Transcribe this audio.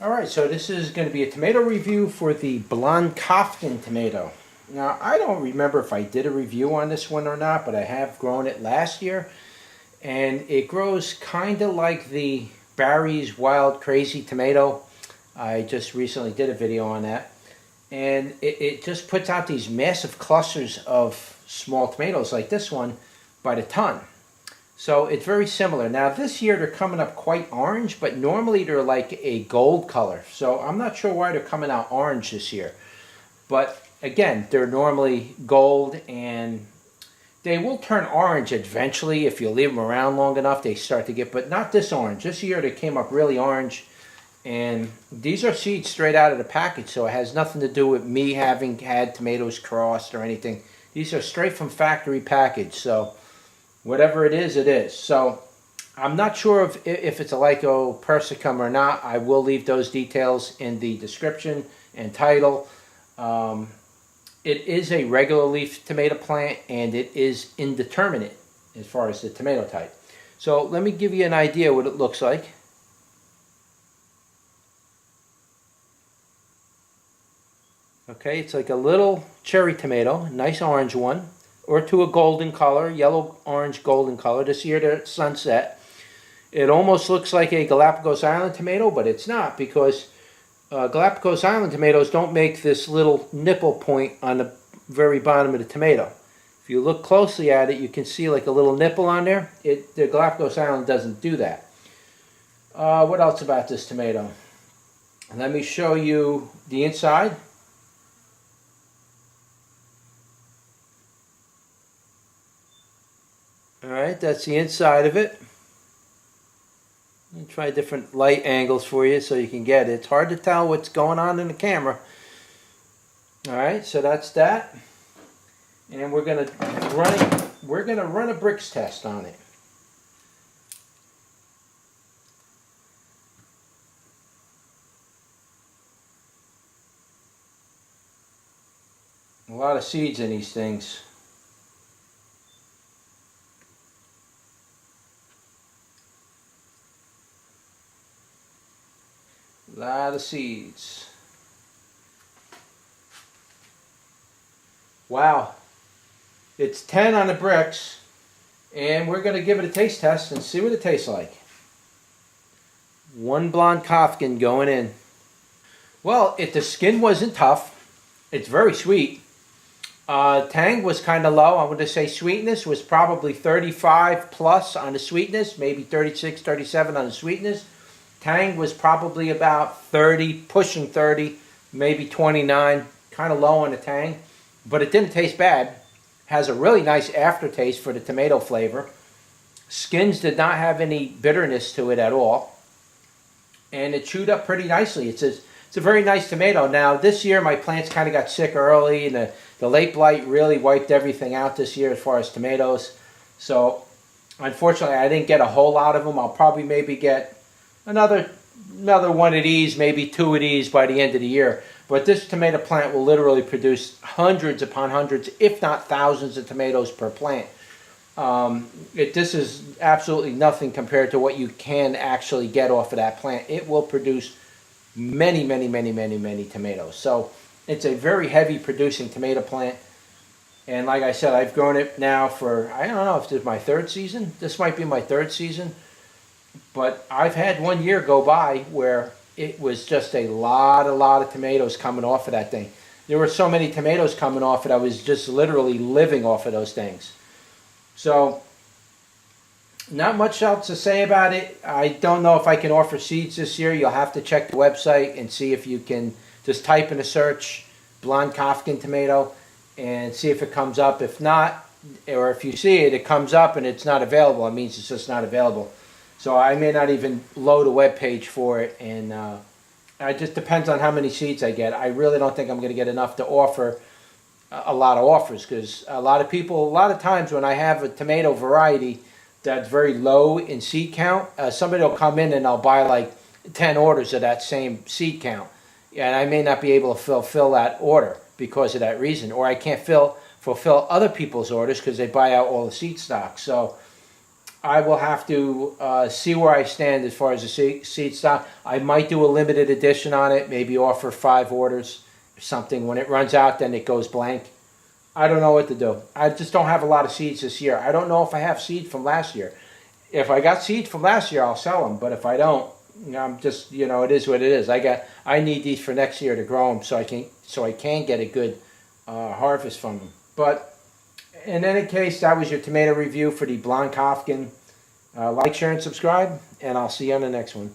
Alright, so this is going to be a tomato review for the Blondkopfchen tomato. Now, I don't remember if I did a review on this one or not, but I have grown it last year. And it grows kind of like the Barry's Wild Crazy Tomato. I just recently did a video on that. And it just puts out these massive clusters of small tomatoes like this one by the ton. So it's very similar. Now this year they're coming up quite orange, but normally they're like a gold color. So I'm not sure why they're coming out orange this year. But again, they're normally gold, and they will turn orange eventually if you leave them around long enough. They start to get, but not this orange. This year they came up really orange, and these are seeds straight out of the package, so it has nothing to do with me having had tomatoes crossed or anything. These are straight from factory package, so whatever it is, it is. So I'm not sure if it's a Lycopersicum or not. I will leave those details in the description and title. It is a regular leaf tomato plant, and it is indeterminate as far as the tomato type. So let me give you an idea what it looks like. Okay, it's like a little cherry tomato, nice orange one, or to a golden color, yellow, orange, golden color. This year they're at sunset. It almost looks like a Galapagos Island tomato, but it's not, because Galapagos Island tomatoes don't make this little nipple point on the very bottom of the tomato. If you look closely at it, you can see like a little nipple on there. The Galapagos Island doesn't do that. What else about this tomato? Let me show you the inside. Alright, that's the inside of it. Let me try different light angles for you so you can get it. It's hard to tell what's going on in the camera. Alright, so that's that. And we're gonna run a bricks test on it. A lot of seeds in these things. A lot of seeds. Wow. It's 10 on the bricks, and we're going to give it a taste test and see what it tastes like. One Blondkopfchen going in. Well, the skin wasn't tough. It's very sweet. Tang was kind of low. I would say sweetness was probably 35 plus on the sweetness, maybe 36, 37 on the sweetness. Tang was probably about 30, pushing 30, maybe 29, kind of low on the tang. But it didn't taste bad. Has a really nice aftertaste for the tomato flavor. Skins did not have any bitterness to it at all. And it chewed up pretty nicely. It's a very nice tomato. Now, this year my plants kind of got sick early, and the late blight really wiped everything out this year as far as tomatoes. So, unfortunately, I didn't get a whole lot of them. I'll probably maybe get another one of these, maybe two of these by the end of the year. But this tomato plant will literally produce hundreds upon hundreds, if not thousands of tomatoes per plant. This is absolutely nothing compared to what you can actually get off of that plant. It will produce many, many, many, many, many tomatoes. So it's a very heavy producing tomato plant. And like I said, I've grown it now for, I don't know if this is my third season. This might be my third season. But I've had 1 year go by where it was just a lot of tomatoes coming off of that thing. There were so many tomatoes coming off it, I was just literally living off of those things. So, not much else to say about it. I don't know if I can offer seeds this year. You'll have to check the website and see if you can just type in a search, Blondkopfchen tomato, and see if it comes up. If not, or if you see it, it comes up and it's not available, it means it's just not available. So I may not even load a web page for it, and it just depends on how many seeds I get. I really don't think I'm going to get enough to offer a lot of offers, because a lot of times when I have a tomato variety that's very low in seed count, somebody will come in and they'll buy like 10 orders of that same seed count, and I may not be able to fulfill that order because of that reason, or I can't fulfill other people's orders because they buy out all the seed stock. So I will have to see where I stand as far as the seed stock. I might do a limited edition on it, maybe offer 5 orders or something. When it runs out, then it goes blank. I don't know what to do. I just don't have a lot of seeds this year. I don't know if I have seed from last year. If I got seed from last year, I'll sell them. But if I don't, I'm just, it is what it is. I need these for next year to grow them so I can get a good harvest from them. But in any case, that was your tomato review for the Blondkopfchen. Like, share, and subscribe, and I'll see you on the next one.